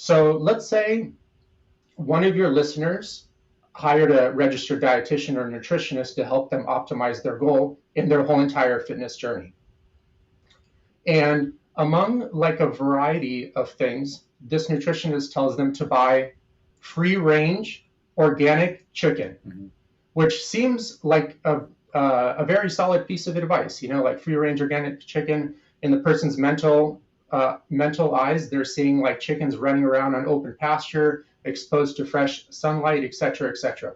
So let's say one of your listeners hired a registered dietitian or nutritionist to help them optimize their goal in their whole entire fitness journey. And among like a variety of things, this nutritionist tells them to buy free range organic chicken, which seems like a very solid piece of advice. You know, like free range organic chicken in the person's mental eyes, they're seeing like chickens running around on open pasture, exposed to fresh sunlight, etc., etc.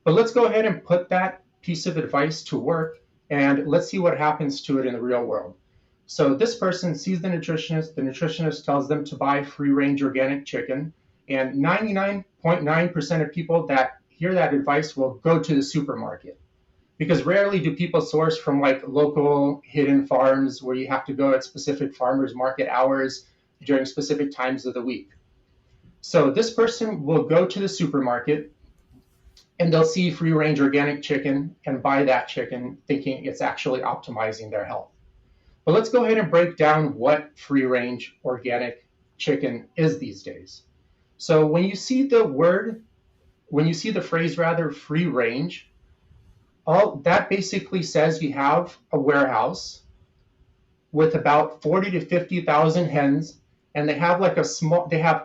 But let's go ahead and put that piece of advice to work and let's see what happens to it in the real world. So this person sees the nutritionist tells them to buy free range organic chicken, and 99.9% of people that hear that advice will go to the supermarket, because rarely do people source from like local hidden farms where you have to go at specific farmers market hours during specific times of the week. So this person will go to the supermarket and they'll see free range organic chicken and buy that chicken thinking it's actually optimizing their health. But let's go ahead and break down what free range organic chicken is these days. So when you see the phrase rather, free range, all that basically says you have a warehouse with about 40 to 50,000 hens, and they have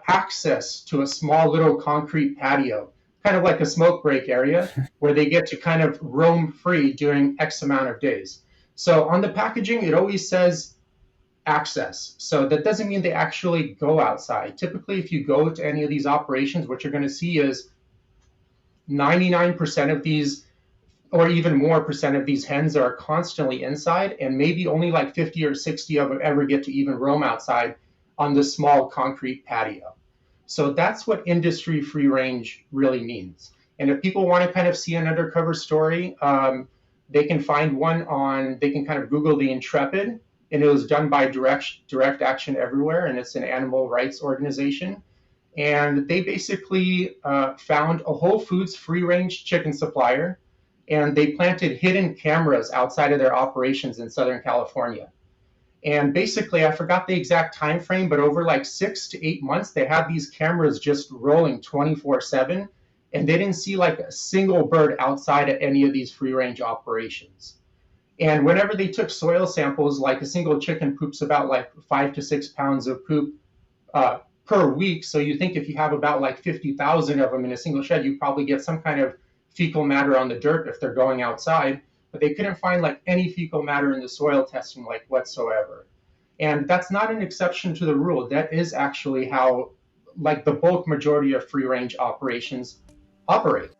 access to a small little concrete patio, kind of like a smoke break area where they get to kind of roam free during X amount of days. So on the packaging, it always says access. So that doesn't mean they actually go outside. Typically, if you go to any of these operations, what you're going to see is 99% of these, or even more percent of these hens are constantly inside, and maybe only like 50 or 60 of them ever get to even roam outside on the small concrete patio. So that's what industry free range really means. And if people want to kind of see an undercover story, they can find they can kind of Google the Intrepid, and it was done by Direct Action Everywhere, and it's an animal rights organization. And they basically found a Whole Foods free range chicken supplier, and they planted hidden cameras outside of their operations in Southern California. And basically, I forgot the exact time frame, but over like 6 to 8 months, they had these cameras just rolling 24/7, and they didn't see like a single bird outside of any of these free range operations. And whenever they took soil samples, like a single chicken poops about like 5 to 6 pounds of poop per week. So you think if you have about like 50,000 of them in a single shed, you probably get some kind of fecal matter on the dirt if they're going outside. But they couldn't find like any fecal matter in the soil testing like whatsoever. And that's not an exception to the rule. That is actually how like the bulk majority of free range operations operate.